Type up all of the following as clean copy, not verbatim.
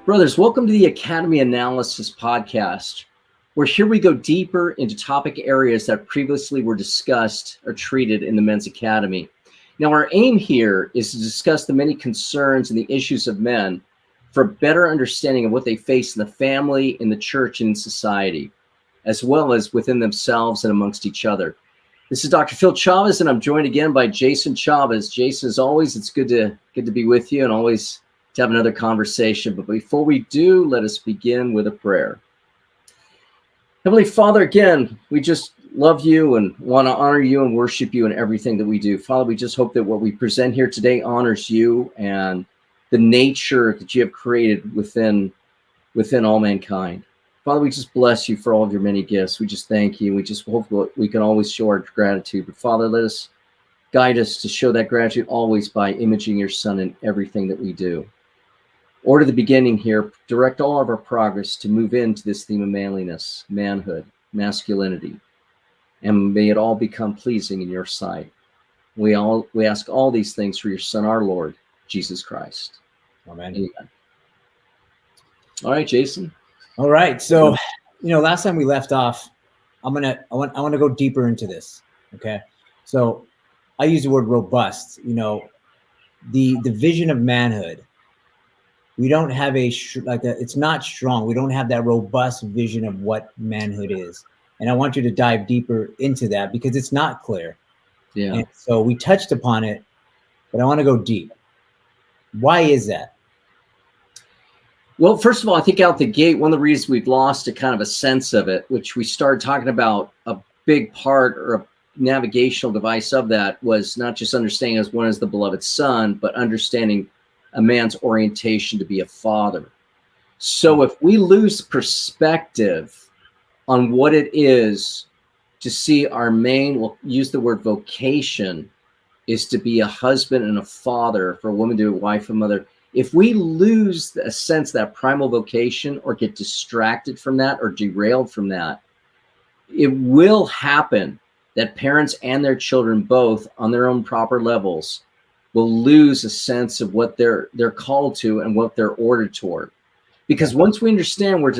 Brothers, welcome to the Academy Analysis Podcast, where here we go deeper into topic areas that previously were discussed or treated in the Men's Academy. Now, our aim here is to discuss the many concerns and the issues of men for a better understanding of what they face in the family, in the church, and in society, as well as within themselves and amongst each other. This is Dr. Phil Chavez, and I'm joined again by Jason Chavez. Jason, as always, it's good to be with you and always to have another conversation. But before we do, let us begin with a prayer. Heavenly Father, again, we just love you and want to honor you and worship you in everything that we do. Father, we just hope that what we present here today honors you and the nature that you have created within all mankind. Father, we just bless you for all of your many gifts. We just thank you. We just hope that we can always show our gratitude. But Father, guide us to show that gratitude always by imaging your Son in everything that we do. Order the beginning here, direct all of our progress to move into this theme of manliness, manhood, masculinity, and may it all become pleasing in your sight. We ask all these things for your Son, our Lord, Jesus Christ. Amen. Amen. All right, Jason. All right. So, last time we left off, I want to go deeper into this. Okay. So I use the word robust, the vision of manhood. We don't have it's not strong. We don't have that robust vision of what manhood is. And I want you to dive deeper into that because it's not clear. Yeah. And so we touched upon it, but I want to go deep. Why is that? Well, first of all, I think out the gate, one of the reasons we've lost a kind of a sense of it, which we started talking about, a big part or a navigational device of that was not just understanding as one as the beloved Son, but understanding a man's orientation to be a father. So if we lose perspective on what it is to see our main, we'll use the word vocation, is to be a husband and a father, for a woman to be a wife and mother. If we lose a sense of that primal vocation or get distracted from that or derailed from that, it will happen that parents and their children both on their own proper levels will lose a sense of what they're called to and what they're ordered toward. Because once we understand we're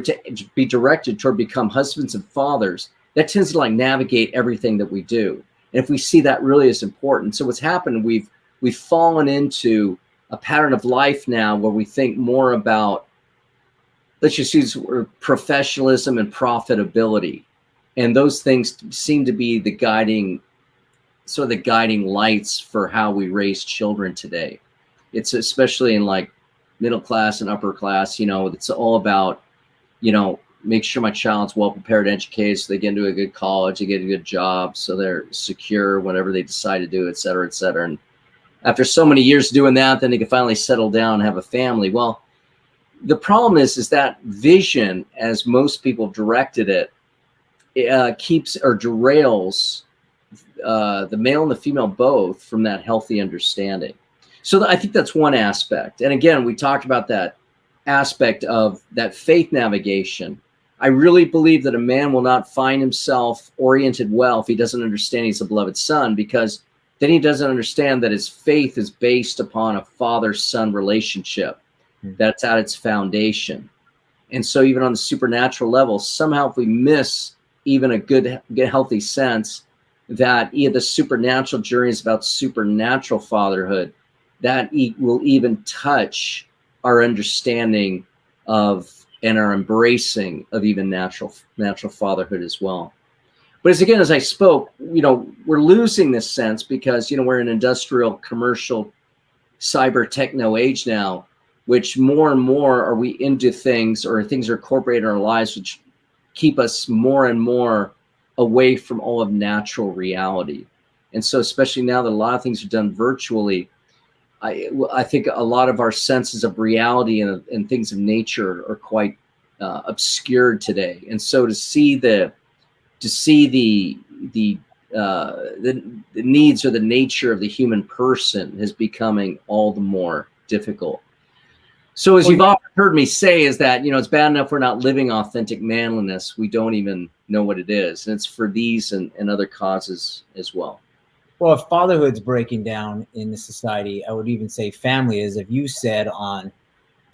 to be directed toward become husbands and fathers, that tends to navigate everything that we do. And if we see that really is important. So what's happened, we've fallen into a pattern of life now where we think more about, let's just use the word professionalism and profitability. And those things seem to be the guiding lights for how we raise children today. It's especially in middle class and upper class, it's all about, make sure my child's well prepared, educated, so they get into a good college, they get a good job, so they're secure whenever they decide to do, et cetera, et cetera. And after so many years doing that, then they can finally settle down and have a family. Well, the problem is that vision, as most people have directed it, keeps or derails the male and the female both from that healthy understanding. So I think that's one aspect. And again, we talked about that aspect of that faith navigation. I really believe that a man will not find himself oriented well if he doesn't understand he's a beloved son, because then he doesn't understand that his faith is based upon a father-son relationship. That's at its foundation. And so even on the supernatural level, somehow if we miss even a good healthy sense that the supernatural journey is about supernatural fatherhood, that will even touch our understanding of and our embracing of even natural fatherhood as well. But as I spoke, we're losing this sense because, we're in an industrial, commercial, cyber techno age now, which more and more are we into things, or things are incorporated in our lives, which keep us more and more away from all of natural reality. And so especially now that a lot of things are done virtually, I think a lot of our senses of reality and things of nature are quite obscured today. And so to see the needs or the nature of the human person is becoming all the more difficult. So as you've often heard me say, is that, it's bad enough we're not living authentic manliness. We don't even know what it is. And it's for these and other causes as well. Well, if fatherhood's breaking down in the society, I would even say family is. If you said on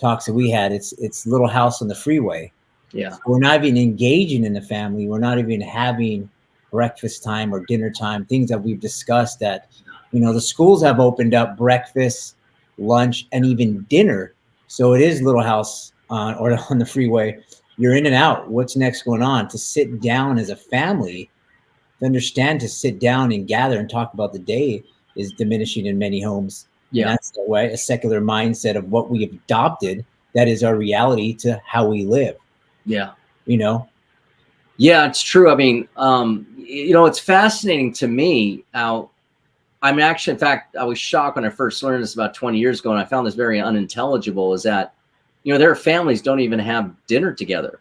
talks that we had, it's Little House on the Freeway. Yeah. So we're not even engaging in the family. We're not even having breakfast time or dinner time, things that we've discussed that, the schools have opened up breakfast, lunch, and even dinner. So it is Little House on the freeway. You're in and out. What's next going on? To sit down as a family, to understand, to sit down and gather and talk about the day is diminishing in many homes. Yeah. And that's the way, a secular mindset of what we have adopted. That is our reality to how we live. Yeah. Yeah, it's true. I mean, it's fascinating to me how, I mean, actually, in fact, I was shocked when I first learned this about 20 years ago, and I found this very unintelligible, is that, their families don't even have dinner together.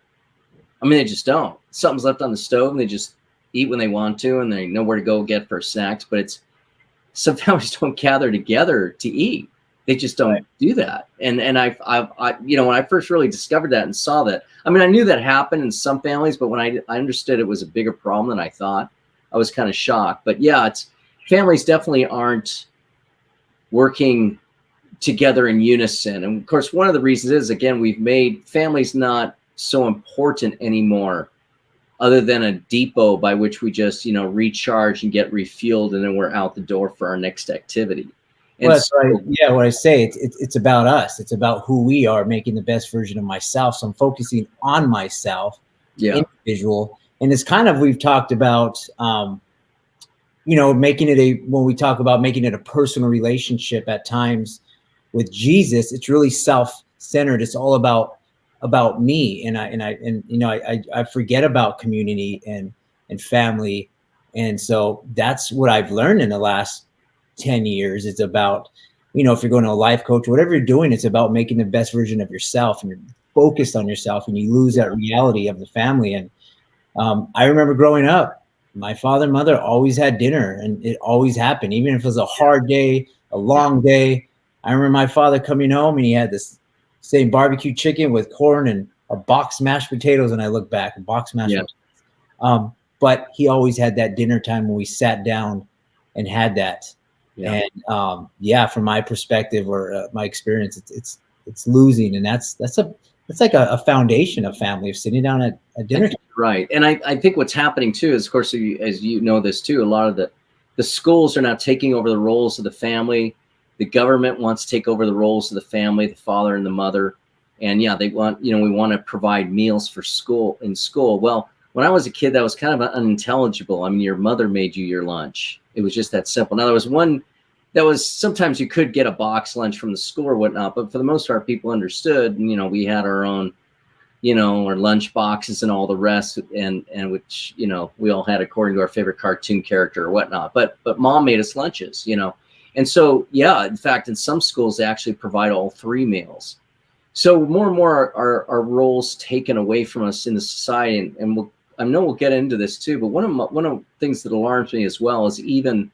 I mean, they just don't. Something's left on the stove and they just eat when they want to, and they know where to go get for snacks, but some families don't gather together to eat. They just don't do that. And I when I first really discovered that and saw that, I mean, I knew that happened in some families, but when I understood it was a bigger problem than I thought, I was kind of shocked. But yeah, families definitely aren't working together in unison. And of course, one of the reasons is, again, we've made families not so important anymore, other than a depot by which we just, recharge and get refueled, and then we're out the door for our next activity. And well, that's right. Yeah, what I say, it's about us. It's about who we are, making the best version of myself. So I'm focusing on myself, individual. And it's kind of, we've talked about, making it when we talk about making it a personal relationship at times with Jesus, it's really self-centered. It's all about me. And I forget about community and family. And so that's what I've learned in the last 10 years. It's about, if you're going to a life coach, whatever you're doing, it's about making the best version of yourself, and you're focused on yourself, and you lose that reality of the family. And I remember growing up, my father and mother always had dinner, and it always happened. Even if it was a hard day, a long day. I remember my father coming home and he had this same barbecue chicken with corn and a box mashed potatoes. And I look back, a box mashed potatoes. But he always had that dinner time when we sat down and had that. Yeah. And from my perspective or my experience, it's losing, and that's like a foundation of family, of sitting down at dinner time. Right. And I think what's happening too is, of course, as you know this too, a lot of the schools are now taking over the roles of the family. The government wants to take over the roles of the family, the father and the mother. And they want, we want to provide meals for school. Well, when I was a kid, that was kind of unintelligible. I mean, your mother made you your lunch. It was just that simple. Now, there was one that was, sometimes you could get a box lunch from the school or whatnot, but for the most part, people understood, and, we had our own, our lunch boxes and all the rest, and which, we all had according to our favorite cartoon character or whatnot, but mom made us lunches, And so, in fact, in some schools, they actually provide all three meals. So more and more are roles taken away from us in the society. And I know we'll get into this too, but one of the things that alarms me as well is even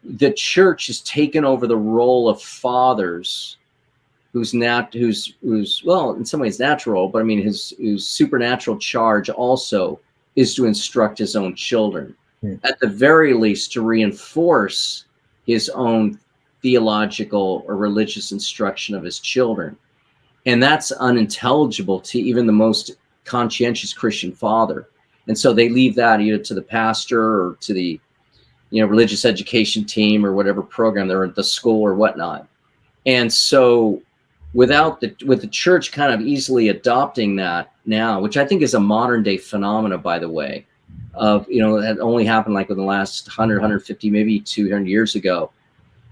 the church has taken over the role of fathers, who's well, in some ways natural, but I mean, his supernatural charge also is to instruct his own children, at the very least to reinforce his own theological or religious instruction of his children. And that's unintelligible to even the most conscientious Christian father. And so they leave that either to the pastor or to the, religious education team or whatever program they're at the school or whatnot. And so with the church kind of easily adopting that now, which I think is a modern day phenomena, by the way, of, that only happened like in the last 100, 150, maybe 200 years ago,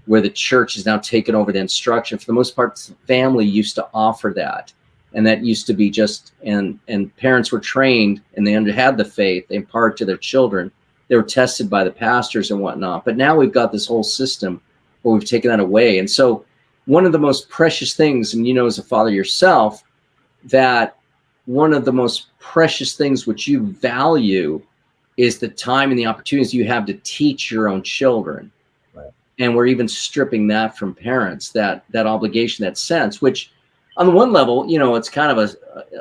where the church has now taken over the instruction. For the most part, the family used to offer that. And that used to be just, and parents were trained and they had the faith, they imparted to their children. They were tested by the pastors and whatnot. But now we've got this whole system where we've taken that away. And so one of the most precious things, and as a father yourself, that one of the most precious things which you value is the time and the opportunities you have to teach your own children. Right. And we're even stripping that from parents, that obligation, that sense, which on the one level, it's kind of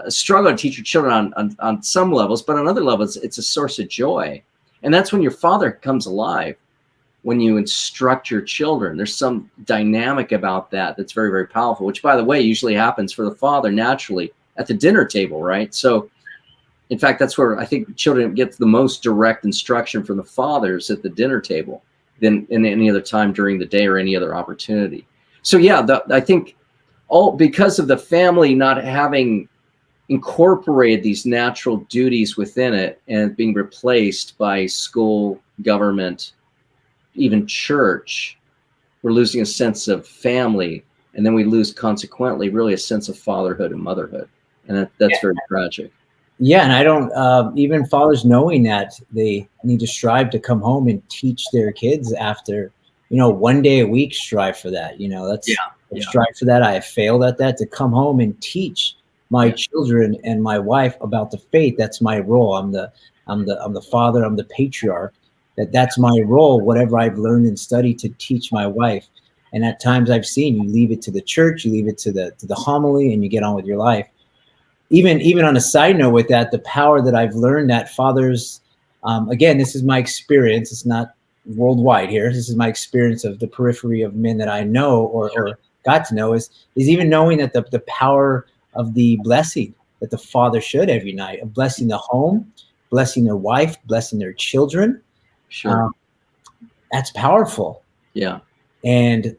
a struggle to teach your children on some levels, but on other levels, it's a source of joy. And that's when your father comes alive, when you instruct your children. There's some dynamic about that that's very, very powerful, which, by the way, usually happens for the father naturally at the dinner table, right? So in fact, that's where I think children get the most direct instruction from the fathers at the dinner table than in any other time during the day or any other opportunity. So yeah, I think all because of the family not having incorporated these natural duties within it and being replaced by school, government, even church, we're losing a sense of family, and then we lose consequently really a sense of fatherhood and motherhood, and that's very tragic. Yeah, and I don't even fathers knowing that they need to strive to come home and teach their kids after, 1 day a week, strive for that. That's strive for that. I have failed at that, to come home and teach my children and my wife about the faith. That's my role. I'm the father. I'm the patriarch. That's my role. Whatever I've learned and studied to teach my wife. And at times I've seen you leave it to the church, you leave it to the homily, and you get on with your life. Even on a side note with that, the power that I've learned that fathers, again, this is my experience. It's not worldwide here. This is my experience of the periphery of men that I know or got to know is even knowing that the power of the blessing that the father should every night, of blessing the home, blessing their wife, blessing their children. Sure. That's powerful. Yeah. And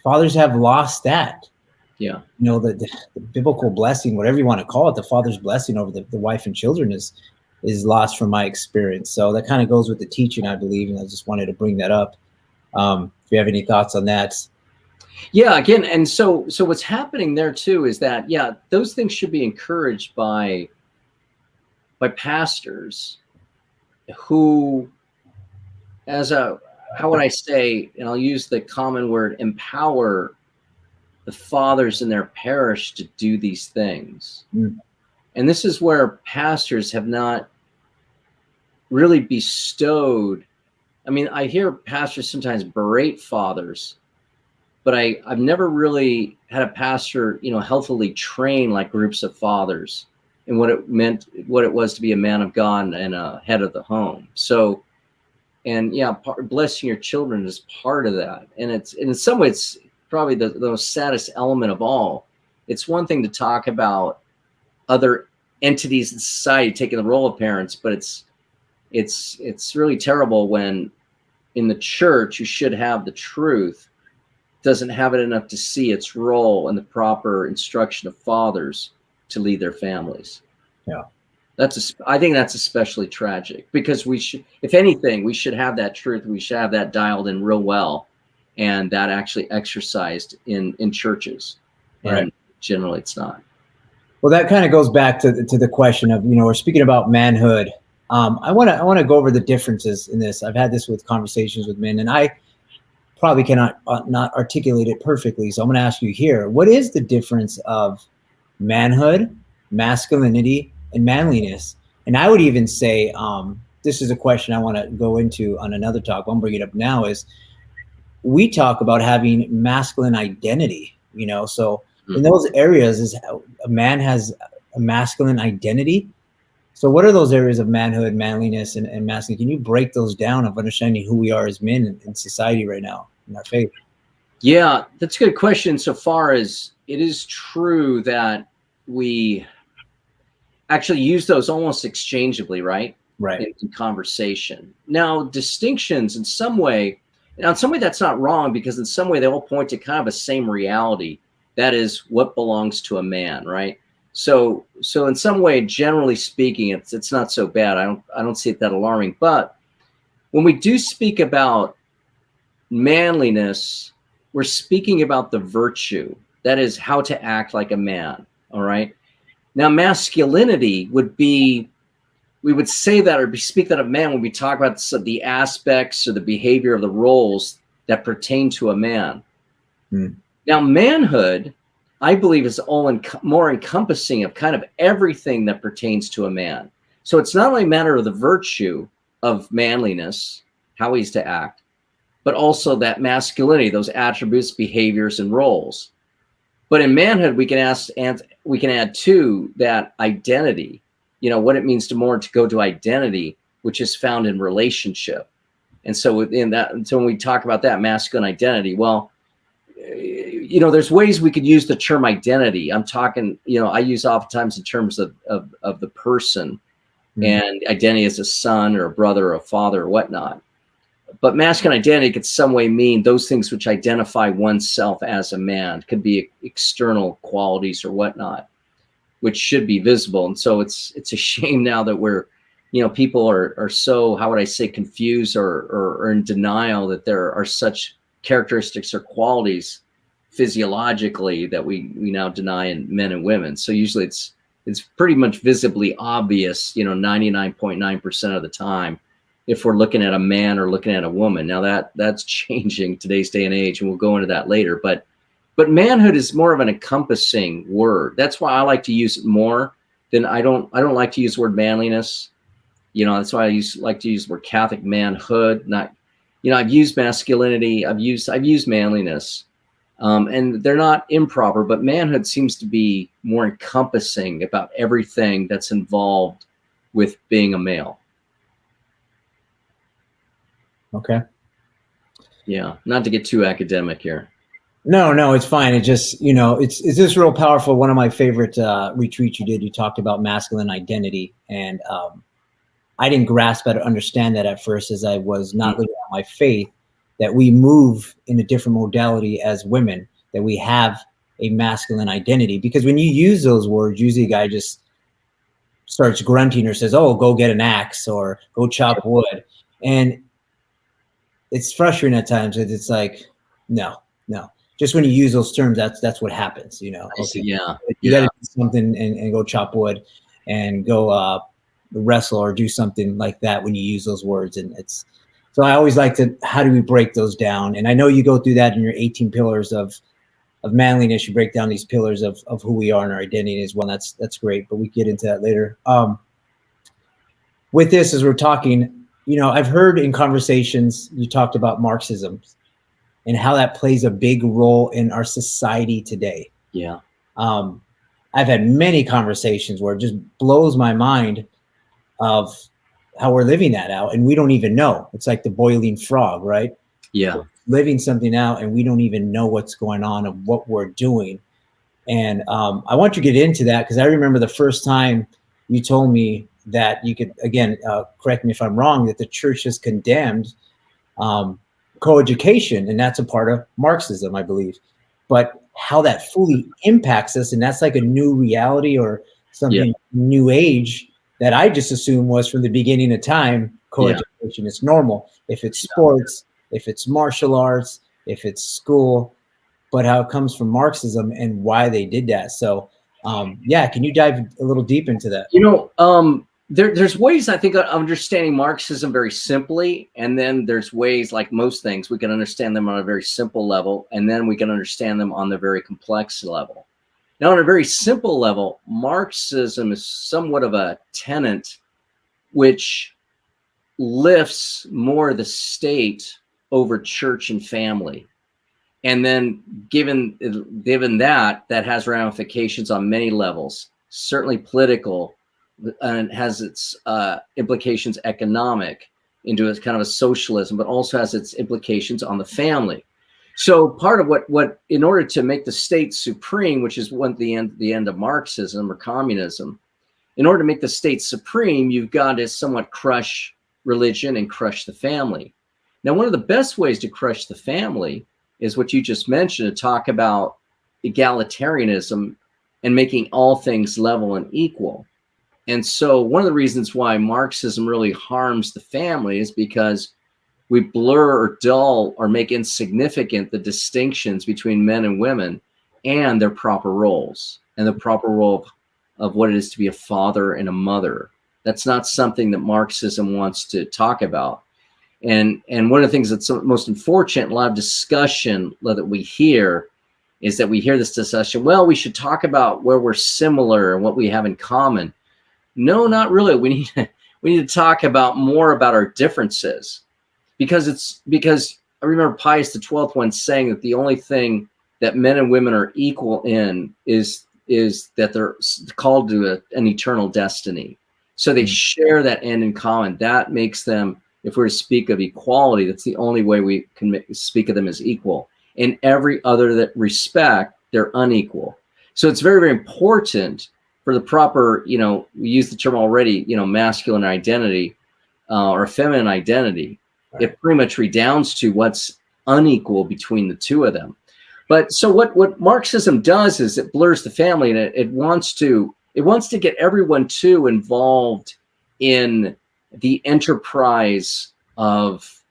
fathers have lost that. Yeah. The biblical blessing, whatever you want to call it, the father's blessing over the wife and children is lost from my experience. So that kind of goes with the teaching, I believe. And I just wanted to bring that up. If you have any thoughts on that. Yeah, again, and so what's happening there too is that, those things should be encouraged by pastors who, how would I say, and I'll use the common word, empower the fathers in their parish to do these things. And this is where pastors have not really bestowed. I mean, I hear pastors sometimes berate fathers, but I've never really had a pastor, healthily train like groups of fathers and what it was to be a man of God and a head of the home. So, and blessing your children is part of that. And it's, in some ways, probably the most saddest element of all. It's one thing to talk about other entities in society taking the role of parents, but it's really terrible when in the church, who should have the truth, doesn't have it enough to see its role in the proper instruction of fathers to lead their families. Yeah. I think that's especially tragic, because we should, if anything, we should have that truth. We should have that dialed in real well, and that actually exercised in churches. Right. And generally it's not. Well, that kind of goes back to the question of, we're speaking about manhood. I want to go over the differences in this. I've had this with conversations with men, and I probably cannot not articulate it perfectly. So I'm going to ask you here, what is the difference of manhood, masculinity, and manliness? And I would even say, this is a question I want to go into on another talk. I'll bring it up now. Is we talk about having masculine identity, so in those areas is a man has a masculine identity. So what are those areas of manhood, manliness, and masculine? Can you break those down of understanding who we are as men in society right now in our faith? Yeah, that's a good question. So far as it is true that we actually use those almost exchangeably, right? Right. In conversation. Now, distinctions in some way that's not wrong, because in some way they all point to kind of a same reality. That is what belongs to a man, right? So in some way, generally speaking, it's not so bad. I don't see it that alarming. But when we do speak about manliness, we're speaking about the virtue. That is how to act like a man. All right. Now, masculinity would be, we would say that or speak that of man when we talk about the aspects or the behavior of the roles that pertain to a man. Now, manhood, I believe, is more encompassing of kind of everything that pertains to a man. So it's not only a matter of the virtue of manliness, how he's to act, but also that masculinity, those attributes, behaviors, and roles. But in manhood, we can add to that identity, what it means to go to identity, which is found in relationship. And so within that, so when we talk about that masculine identity, well, there's ways we could use the term identity. I'm talking, I use oftentimes in terms of the person, and identity as a son or a brother or a father or whatnot. But masculine identity could some way mean those things which identify oneself as a man. It could be external qualities or whatnot, which should be visible. And so it's a shame now that people are so, how would I say, confused or in denial that there are such characteristics or qualities physiologically that we now deny in men and women. So usually it's pretty much visibly obvious, 99.9% of the time, if we're looking at a man or looking at a woman. Now that's changing today's day and age, and we'll go into that later. But manhood is more of an encompassing word. That's why I like to use it more than I don't like to use the word manliness. That's why I like to use the word Catholic manhood. Not, I've used masculinity. I've used manliness. And they're not improper, but manhood seems to be more encompassing about everything that's involved with being a male. Okay. Yeah. Not to get too academic here. No, it's fine. It just, it's just real powerful. One of my favorite retreats you did, you talked about masculine identity. And I didn't grasp that or understand that at first, as I was not living out my faith, that we move in a different modality as women, that we have a masculine identity. Because when you use those words, usually a guy just starts grunting or says, oh, go get an axe or go chop wood. And it's frustrating at times. It's like, no. Just when you use those terms, that's what happens, Okay. Yeah. You got to do something and go chop wood and go wrestle or do something like that when you use those words. And so I always like to, how do we break those down? And I know you go through that in your 18 pillars of manliness. You break down these pillars of who we are and our identity as well. That's great, but we get into that later. With this, as we're talking, I've heard in conversations, you talked about Marxism and how that plays a big role in our society today. Yeah. I've had many conversations where it just blows my mind of how we're living that out, and we don't even know. It's like the boiling frog, right? Yeah. We're living something out, and we don't even know what's going on and what we're doing. And I want you to get into that, because I remember the first time you told me that you could, again, correct me if I'm wrong, that the church has condemned coeducation, and that's a part of Marxism, I believe. But how that fully impacts us, and that's like a new reality or something new age that I just assumed was from the beginning of time, coeducation is normal. If it's sports, if it's martial arts, if it's school, but how it comes from Marxism and why they did that. So, can you dive a little deep into that? There's ways, I think, of understanding Marxism very simply, and then there's ways, like most things, we can understand them on a very simple level, and then we can understand them on the very complex level. Now, on a very simple level, Marxism is somewhat of a tenet which lifts more the state over church and family. And then given that has ramifications on many levels, certainly political, and has its implications economic into a kind of a socialism, but also has its implications on the family. So part of what in order to make the state supreme, which is what the end of Marxism or communism, in order to make the state supreme, you've got to somewhat crush religion and crush the family. Now, one of the best ways to crush the family is what you just mentioned, to talk about egalitarianism and making all things level and equal. And so one of the reasons why Marxism really harms the family is because we blur or dull or make insignificant the distinctions between men and women and their proper roles and the proper role of what it is to be a father and a mother. That's not something that Marxism wants to talk about. And one of the things that's most unfortunate, a lot of discussion that we hear is that we hear this discussion, well, we should talk about where we're similar and what we have in common. No, not really. We need to talk more about our differences. Because I remember Pius XII once saying that the only thing that men and women are equal in is that they're called to an eternal destiny. So they share that end in common. That makes them if we're to speak of equality, that's the only way we can speak of them as equal. In every other that respect, they're unequal. So it's very, very important for the proper, we use the term already, masculine identity or feminine identity. Right. It pretty much redounds to what's unequal between the two of them. But so what Marxism does is it blurs the family, and it wants to get everyone too involved in the enterprise of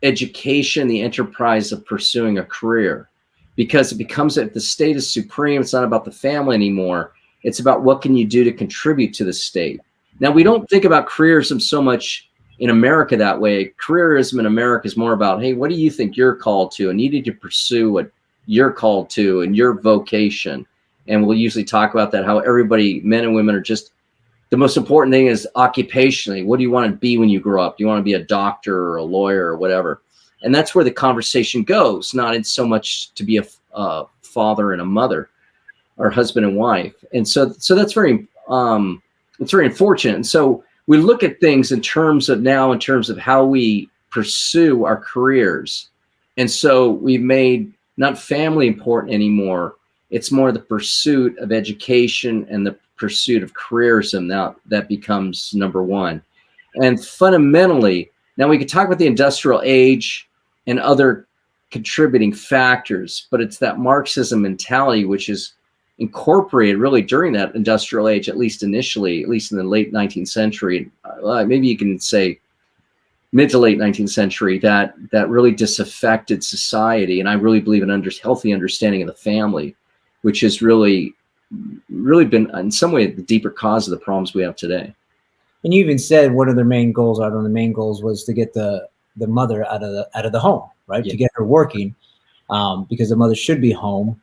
education, the enterprise of pursuing a career, because it becomes that the state is supreme. It's not about the family anymore. It's about what can you do to contribute to the state. Now, we don't think about careerism so much in America that way. Careerism in America is more about, hey, what do you think you're called to? And you need to pursue what you're called to and your vocation. And we'll usually talk about that, how everybody, men and women, are just, the most important thing is occupationally. What do you want to be when you grow up? Do you want to be a doctor or a lawyer or whatever? And that's where the conversation goes, not in so much to be a father and a mother or husband and wife. And so that's very, it's very unfortunate. And so we look at things in terms of how we pursue our careers. And so we've made not family important anymore. It's more the pursuit of education and the pursuit of careerism. Now that becomes number one. And fundamentally, now we could talk about the industrial age and other contributing factors, but it's that Marxism mentality which is incorporated really during that industrial age, at least initially, at least in the late 19th century, maybe you can say mid to late 19th century, that really disaffected society. And I really believe in healthy understanding of the family, which has really been in some way the deeper cause of the problems we have today. And you even said one of their main goals, one of the main goals was to get the mother out of the home, right? Yeah. To get her working, because the mother should be home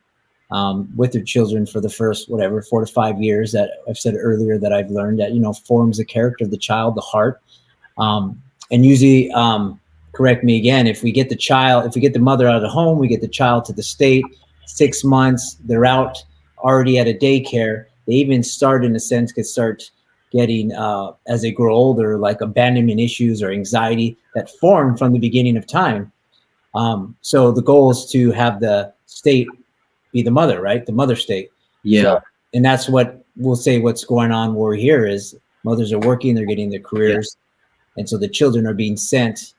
with their children for the first 4 to 5 years that I've said earlier, that I've learned that forms the character of the child, the heart. And usually, correct me again, if we get the mother out of the home, we get the child to the state. 6 months, they're out already at a daycare. They even could start getting, as they grow older, like abandonment issues or anxiety that form from the beginning of time. So the goal is to have the state be the mother, right? The mother state. Yeah. So, and that's what we'll say what's going on where we're here is mothers are working, they're getting their careers. Yeah. And so the children are being sent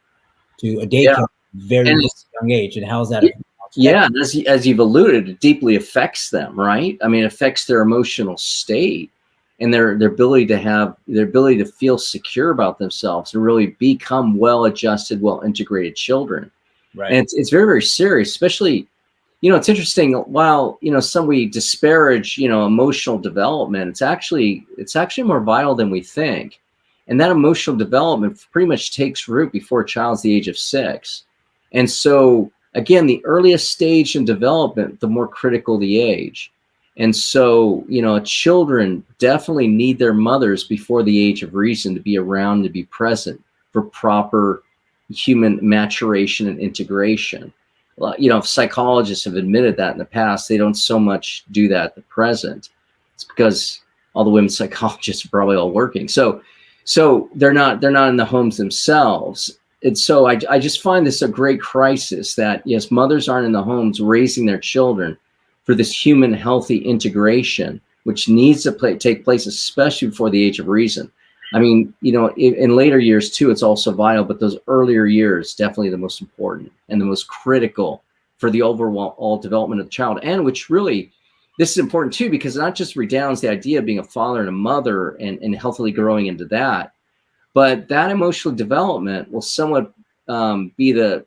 to a daycare at a very young age. And how's that? Yeah, and as you've alluded, it deeply affects them, right? I mean, it affects their emotional state and their ability to feel secure about themselves and really become well-adjusted, well-integrated children. Right. And it's very, very serious, especially, it's interesting, while, some we disparage, emotional development, it's actually more vital than we think. And that emotional development pretty much takes root before a child's the age of 6. And so, again, the earliest stage in development, the more critical the age. And so, children definitely need their mothers before the age of reason to be around, to be present for proper human maturation and integration. Psychologists have admitted that in the past. They don't so much do that at the present. It's because all the women psychologists are probably all working. So they're not in the homes themselves. And so I just find this a great crisis that, yes, mothers aren't in the homes raising their children for this human healthy integration, which needs to take place, especially before the age of reason. I mean, in later years too, it's also vital, but those earlier years, definitely the most important and the most critical for the overall development of the child. And which really, this is important too, because it not just redounds the idea of being a father and a mother and healthily growing into that, but that emotional development will somewhat be the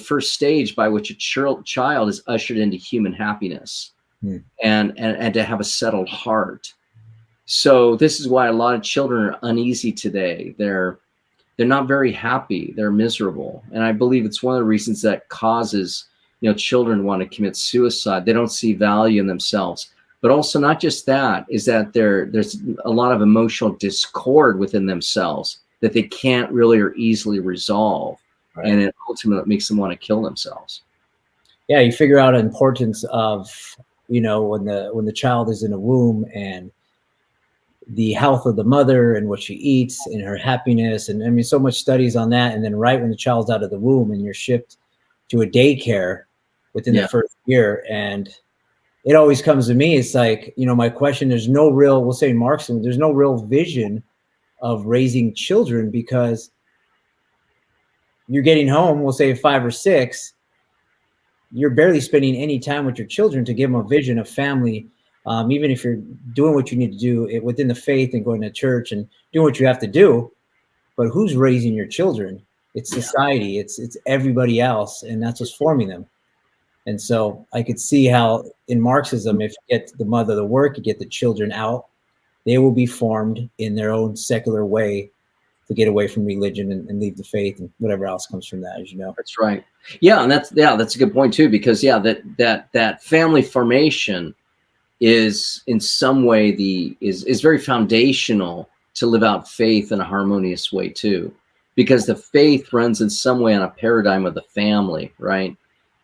first stage by which a child is ushered into human happiness and to have a settled heart. So this is why a lot of children are uneasy today. They're not very happy. They're miserable. And I believe it's one of the reasons that causes, children want to commit suicide. They don't see value in themselves. But also not just that, is that there's a lot of emotional discord within themselves that they can't really or easily resolve. Right. And it ultimately makes them want to kill themselves. Yeah, you figure out the importance of, when the child is in a womb and the health of the mother and what she eats and her happiness. And I mean, so much studies on that. And then right when the child's out of the womb and you're shipped to a daycare within the first year. And it always comes to me, it's like, my question, there's no real, we'll say Marxism, there's no real vision of raising children, because you're getting home, we'll say 5 or 6, you're barely spending any time with your children to give them a vision of family. Even if you're doing what you need to do within the faith and going to church and doing what you have to do, but who's raising your children? It's society, it's everybody else, and that's what's forming them. And so I could see how in Marxism, if you get the mother to work, you get the children out, they will be formed in their own secular way to get away from religion and leave the faith and whatever else comes from that, as you know. That's right. Yeah, and that's a good point too, because that family formation is in some way is very foundational to live out faith in a harmonious way too, because the faith runs in some way on a paradigm of the family, right?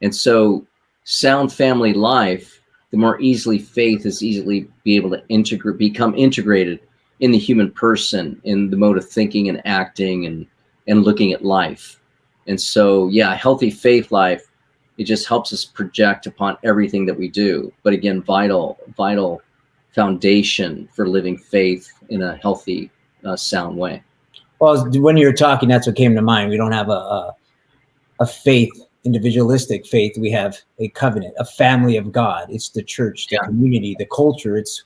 And so sound family life, the more easily faith is easily be able to become integrated in the human person, in the mode of thinking and acting and looking at life. And so, yeah, healthy faith life, it just helps us project upon everything that we do. But again, vital foundation for living faith in a healthy, sound way. Well, when you were talking, that's what came to mind. We don't have a faith, individualistic faith. We have a covenant, a family of God. It's the church, the community, the culture. It's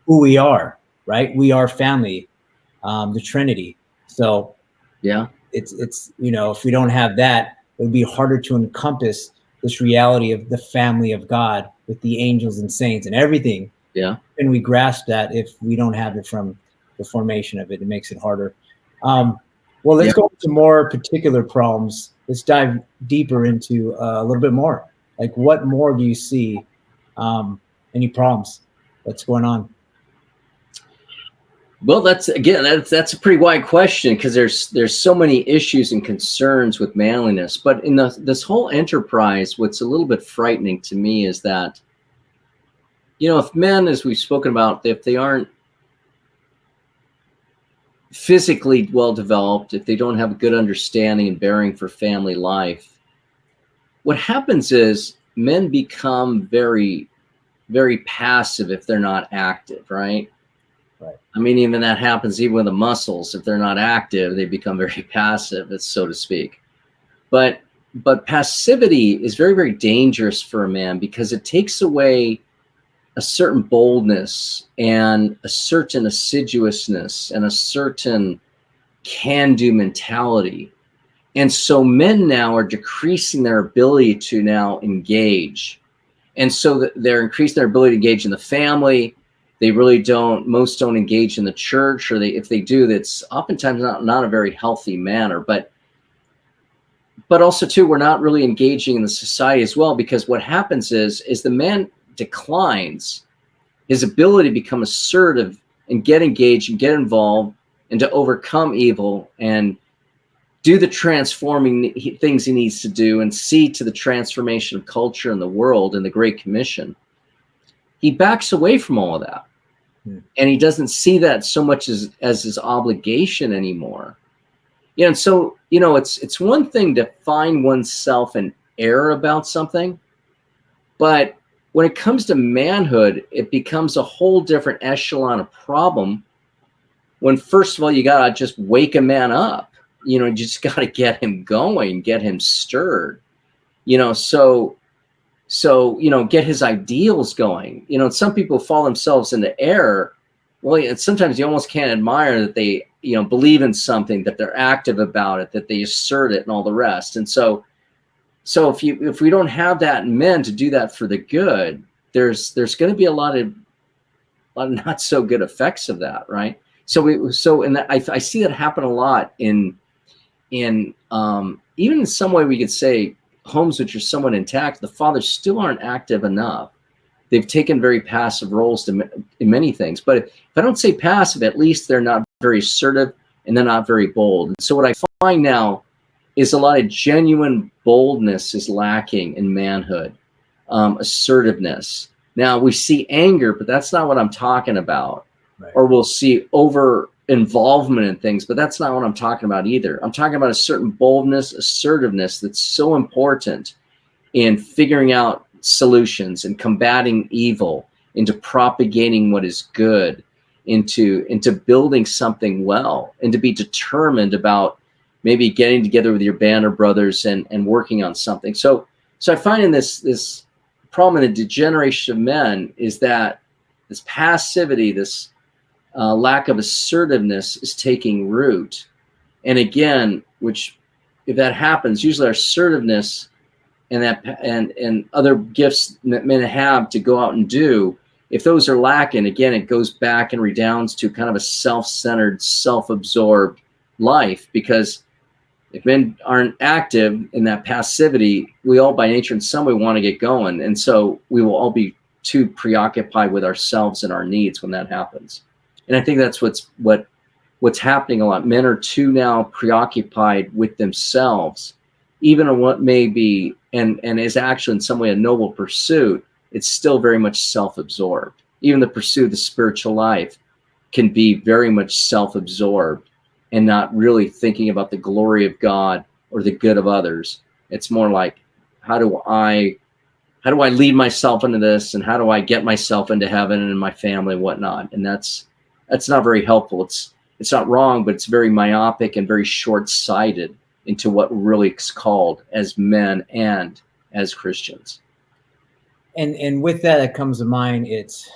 who we are, right? We are family, the Trinity. So it's if we don't have that, it would be harder to encompass this reality of the family of God with the angels and saints and everything. Yeah. And we grasp that if we don't have it from the formation of it, it makes it harder. Well, let's go into more particular problems. Let's dive deeper into a little bit more. Like, what more do you see? Any problems? What's going on? Well, that's a pretty wide question, because there's so many issues and concerns with manliness. But in this whole enterprise, what's a little bit frightening to me is that, if men, as we've spoken about, if they aren't physically well developed, if they don't have a good understanding and bearing for family life, what happens is men become very, very passive if they're not active, right? Right. I mean, even that happens even with the muscles. If they're not active, they become very passive, so to speak. But passivity is very, very dangerous for a man, because it takes away a certain boldness and a certain assiduousness and a certain can-do mentality. And so men now are decreasing their ability to now engage. And so they're increasing their ability to engage in the family. They really most don't engage in the church, or if they do, that's oftentimes not a very healthy manner. But also too, we're not really engaging in the society as well, because what happens is the man declines his ability to become assertive and get engaged and get involved and to overcome evil and do the transforming things he needs to do and see to the transformation of culture and the world and the Great Commission. He backs away from all of that. And he doesn't see that so much as his obligation anymore. And so, it's one thing to find oneself an error about something, but when it comes to manhood, it becomes a whole different echelon of problem, when first of all, you got to just wake a man up. You just got to get him going, get him stirred, so get his ideals going. Some people fall themselves into error. Well, sometimes you almost can't admire that they, believe in something, that they're active about it, that they assert it and all the rest. And so if we don't have that in men to do that for the good, there's going to be a lot of not so good effects of that, right? I see that happen a lot in even in some way we could say homes which are somewhat intact, the fathers still aren't active enough. They've taken very passive roles in many things. But if I don't say passive, at least they're not very assertive and they're not very bold. And so what I find now is a lot of genuine boldness is lacking in manhood, assertiveness. Now we see anger, but that's not what I'm talking about. Right. or we'll see over involvement in things, but that's not what I'm talking about either. I'm talking about a certain boldness, assertiveness that's so important in figuring out solutions and combating evil, into propagating what is good, into building something well, and to be determined about maybe getting together with your band of brothers and working on something. So I find in this problem in a degeneration of men is that this passivity, this lack of assertiveness is taking root. And again, which if that happens, usually our assertiveness and and other gifts that men have to go out and do, if those are lacking, again, it goes back and redounds to kind of a self-centered, self-absorbed life. Because if men aren't active in that passivity, we all by nature in some way want to get going. And so we will all be too preoccupied with ourselves and our needs when that happens. And I think that's what's happening a lot. Men are too now preoccupied with themselves, even in what may be and is actually in some way a noble pursuit. It's still very much self-absorbed. Even the pursuit of the spiritual life can be very much self-absorbed and not really thinking about the glory of God or the good of others. It's more like, how do I lead myself into this, and how do I get myself into heaven and my family and whatnot? And that's not very helpful. It's not wrong, but it's very myopic and very short-sighted into what really is called as men and as Christians. And with that, it comes to mind, it's,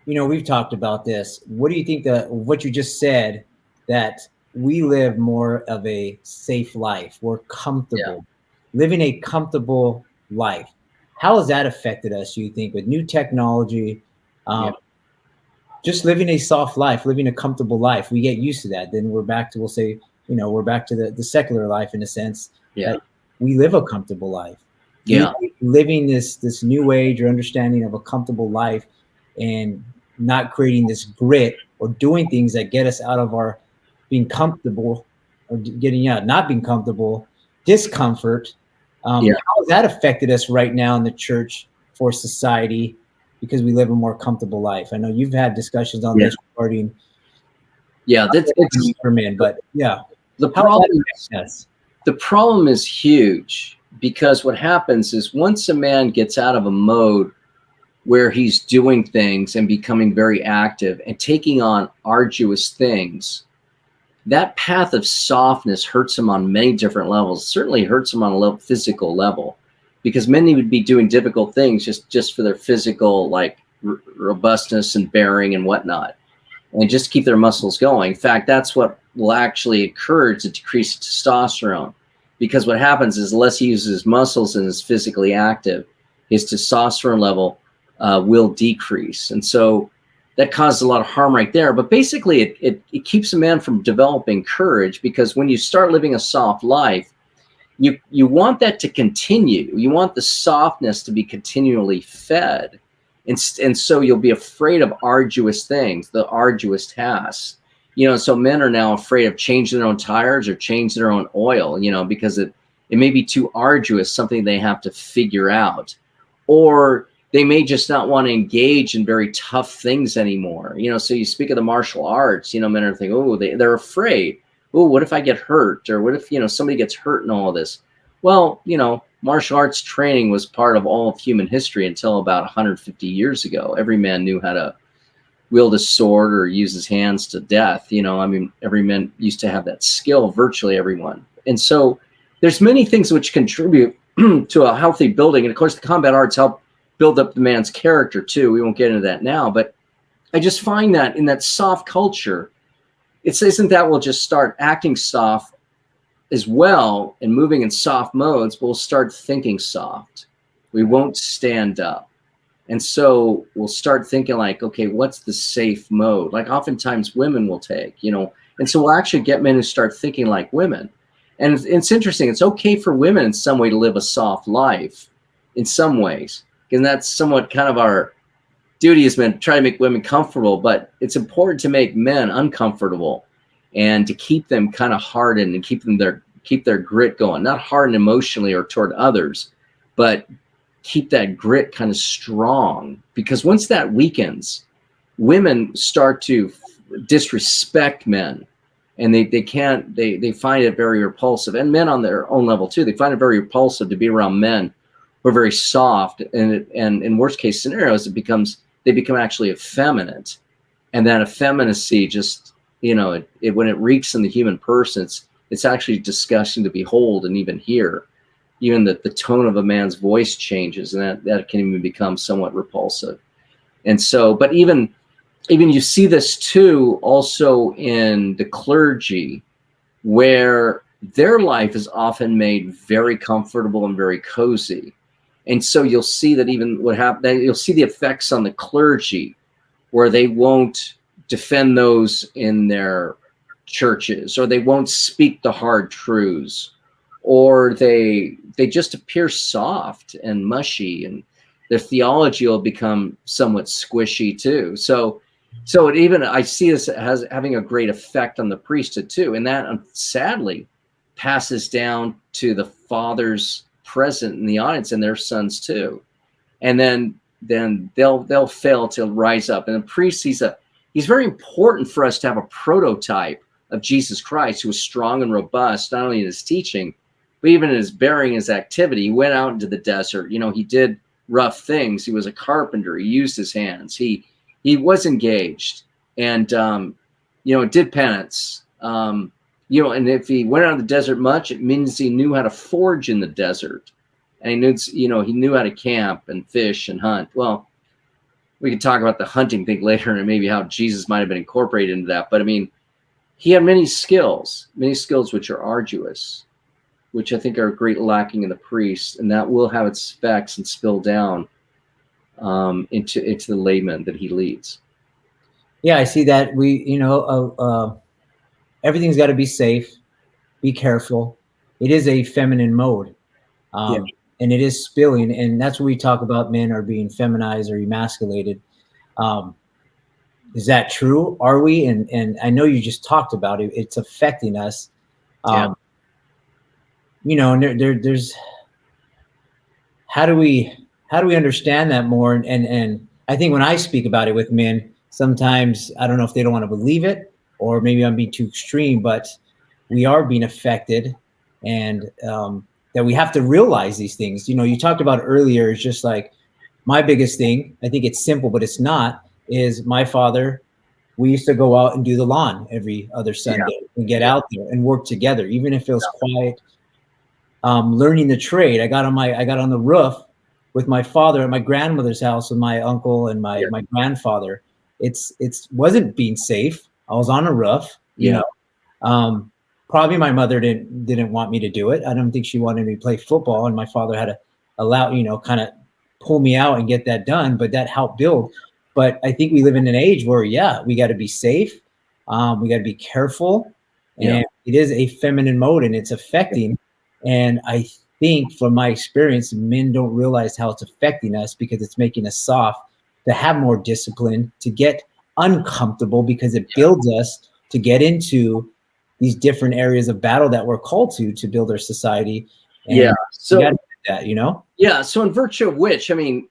we've talked about this. What do you think what you just said, that we live more of a safe life, we're comfortable, living a comfortable life? How has that affected us, you think, with new technology? Just living a soft life, living a comfortable life, we get used to that. Then we're back to, we'll say, we're back to the secular life in a sense. That we live a comfortable life. Living this new age or understanding of a comfortable life, and not creating this grit or doing things that get us out of our being comfortable, or getting out, not being comfortable, discomfort. How has that affected us right now in the church, for society, because we live a more comfortable life? I know you've had discussions on this regarding it's for men, but the problem is huge, because what happens is once a man gets out of a mode where he's doing things and becoming very active and taking on arduous things, that path of softness hurts him on many different levels. It certainly hurts him on a physical level, because many would be doing difficult things just for their physical, like robustness and bearing and whatnot, and just keep their muscles going. In fact, that's what will actually encourage a decrease of testosterone, because what happens is, unless he uses his muscles and is physically active, his testosterone level will decrease. And so that causes a lot of harm right there. But basically, it keeps a man from developing courage, because when you start living a soft life, you want that to continue. You want the softness to be continually fed. And so you'll be afraid of arduous things, the arduous tasks. So men are now afraid of changing their own tires or changing their own oil, because it may be too arduous, something they have to figure out. Or they may just not want to engage in very tough things anymore. So you speak of the martial arts, men are thinking, oh, they're afraid. Oh, what if I get hurt? Or what if, somebody gets hurt in all of this? Well, martial arts training was part of all of human history until about 150 years ago. Every man knew how to wield a sword or use his hands to death. Every man used to have that skill, virtually everyone. And so there's many things which contribute to a healthy building. And of course, the combat arts help build up the man's character too. We won't get into that now, but I just find that in that soft culture, it isn't that we'll just start acting soft as well and moving in soft modes, but we'll start thinking soft. We won't stand up. And so we'll start thinking like, okay, what's the safe mode? Like oftentimes women will take, and so we'll actually get men who start thinking like women. And it's interesting. It's okay for women in some way to live a soft life in some ways. And that's somewhat kind of our duty as men, try to make women comfortable, but it's important to make men uncomfortable and to keep them kind of hardened and keep their grit going, not hardened emotionally or toward others, but keep that grit kind of strong. Because once that weakens, women start to disrespect men, and they find it very repulsive, and men on their own level too. They find it very repulsive to be around men who are very soft, and in worst case scenarios, they become actually effeminate, and that effeminacy just, when it reeks in the human person, it's actually disgusting to behold and even hear. Even the tone of a man's voice changes, and that can even become somewhat repulsive. And so, but even you see this too also in the clergy, where their life is often made very comfortable and very cozy. And so you'll see that even you'll see the effects on the clergy, where they won't defend those in their churches, or they won't speak the hard truths, or they just appear soft and mushy, and their theology will become somewhat squishy too. So I see this as having a great effect on the priesthood too, and that sadly passes down to the fathers present in the audience and their sons too, and then they'll fail to rise up. And the priest, he's very important for us to have a prototype of Jesus Christ, who was strong and robust, not only in his teaching, but even in his bearing, his activity. He went out into the desert. He did rough things. He was a carpenter. He used his hands. He was engaged, and did penance. And if he went out in the desert much, it means he knew how to forage in the desert, and he knew how to camp and fish and hunt. Well, we could talk about the hunting thing later, and maybe how Jesus might have been incorporated into that. But I mean, he had many skills which are arduous, which I think are great lacking in the priest, and that will have its effects and spill down into the layman that he leads. Yeah, I see that. Everything's got to be safe, be careful. It is a feminine mode, and it is spilling, and that's what we talk about. Men are being feminized or emasculated. Is that true? Are we? And I know you just talked about it. It's affecting us. There's how do we understand that more? And I think when I speak about it with men, sometimes I don't know if they don't want to believe it, or maybe I'm being too extreme, but we are being affected, and that we have to realize these things. You talked about earlier, it's just like my biggest thing, I think it's simple, but it's not, is my father, we used to go out and do the lawn every other Sunday and get out there and work together, even if it was quiet. Learning the trade. I got on the roof with my father at my grandmother's house with my uncle and my grandfather. It wasn't being safe. I was on a roof, probably my mother didn't want me to do it. I don't think she wanted me to play football, and my father had to allow, kind of pull me out and get that done, but that helped build. But I think we live in an age where, we got to be safe. We got to be careful, and it is a feminine mode, and it's affecting. And I think from my experience, men don't realize how it's affecting us, because it's making us soft, to have more discipline, to get uncomfortable, because it builds us to get into these different areas of battle that we're called to build our society. And so that, so in virtue of which, I mean,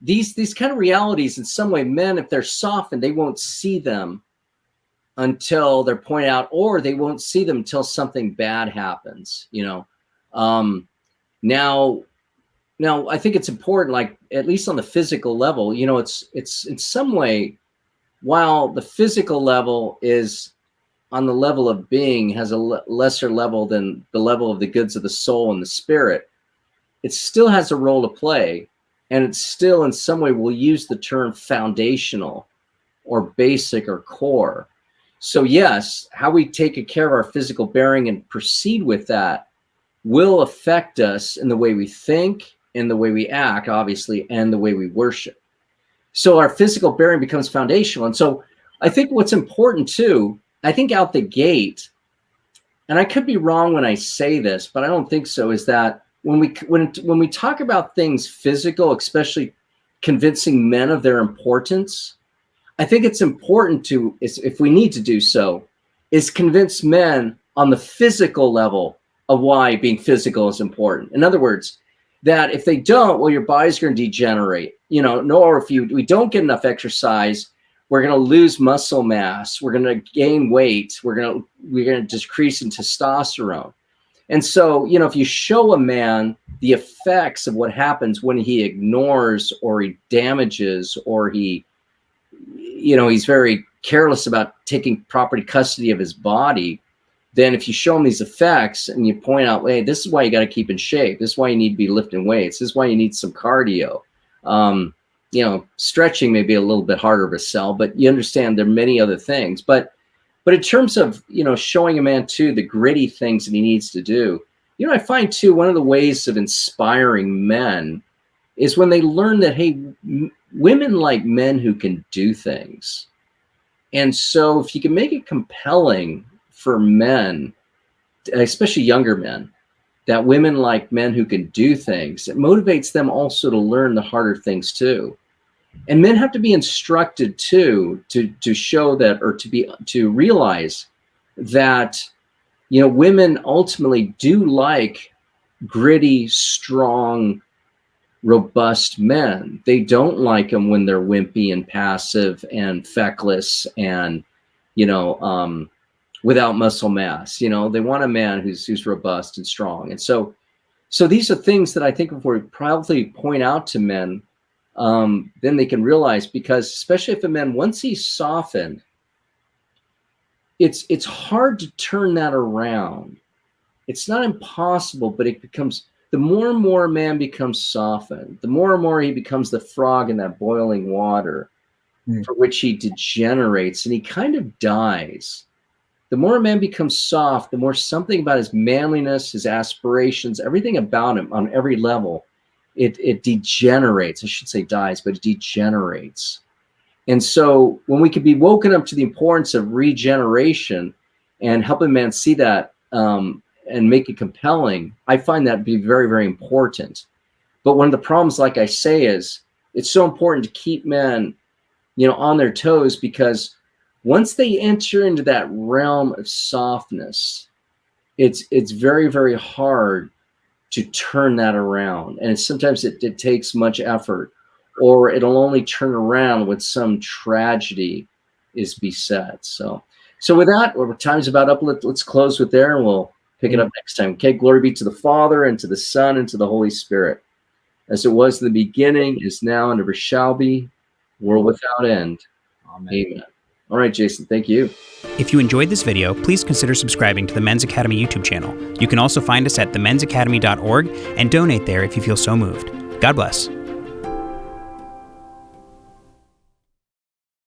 these kind of realities, in some way, men, if they're softened, they won't see them until they're pointed out, or they won't see them until something bad happens. Now I think it's important, like, at least on the physical level, it's in some way, while the physical level is on the level of being, has a lesser level than the level of the goods of the soul and the spirit, it still has a role to play. And it still, in some way, will use the term foundational or basic or core. So yes, how we take care of our physical bearing and proceed with that will affect us in the way we think, in the way we act, obviously, and the way we worship. So our physical bearing becomes foundational. And so I think what's important too, I think out the gate, and I could be wrong when I say this, but I don't think so, is that when we talk about things physical, especially convincing men of their importance, I think it's important to, if we need to do so, is convince men on the physical level of why being physical is important. In other words, that if they don't, well, your body's going to degenerate, or if we don't get enough exercise, we're going to lose muscle mass, we're going to gain weight, we're going to decrease in testosterone. And so, you know, if you show a man the effects of what happens when he ignores or he damages or he, you know, he's very careless about taking proper custody of his body, then if you show him these effects and you point out, hey, this is why you got to keep in shape. This is why you need to be lifting weights. This is why you need some cardio. You know, stretching may be a little bit harder of a sell, but you understand there are many other things. But in terms of, you know, showing a man too the gritty things that he needs to do, you know, I find too, one of the ways of inspiring men is when they learn that, hey, women like men who can do things. And so if you can make it compelling for men, especially younger men, that women like men who can do things, it motivates them also to learn the harder things too. And men have to be instructed too, to show that, or to realize that, you know, women ultimately do like gritty, strong, robust men. They don't like them when they're wimpy and passive and feckless and, you know, without muscle mass. You know, they want a man who's robust and strong. And so these are things that I think if we proudly point out to men, then they can realize, because especially if a man, once he's softened, it's hard to turn that around. It's not impossible, but it becomes, the more and more a man becomes softened, the more and more he becomes the frog in that boiling water for which he degenerates and he kind of dies. The more a man becomes soft, the more something about his manliness, his aspirations, everything about him on every level, it degenerates. I should say dies, but it degenerates. And so when we can be woken up to the importance of regeneration and helping man see that and make it compelling, I find that to be very, very important. But one of the problems, like I say, is it's so important to keep men, you know, on their toes, because once they enter into that realm of softness, it's very, very hard to turn that around. And sometimes it takes much effort, or it'll only turn around when some tragedy is beset. So with that, our time's about up. Let's close with there, and we'll pick it up next time. Okay, glory be to the Father, and to the Son, and to the Holy Spirit, as it was in the beginning, is now, and ever shall be, world without end. Amen. Amen. All right, Jason, thank you. If you enjoyed this video, please consider subscribing to the Men's Academy YouTube channel. You can also find us at themensacademy.org and donate there if you feel so moved. God bless.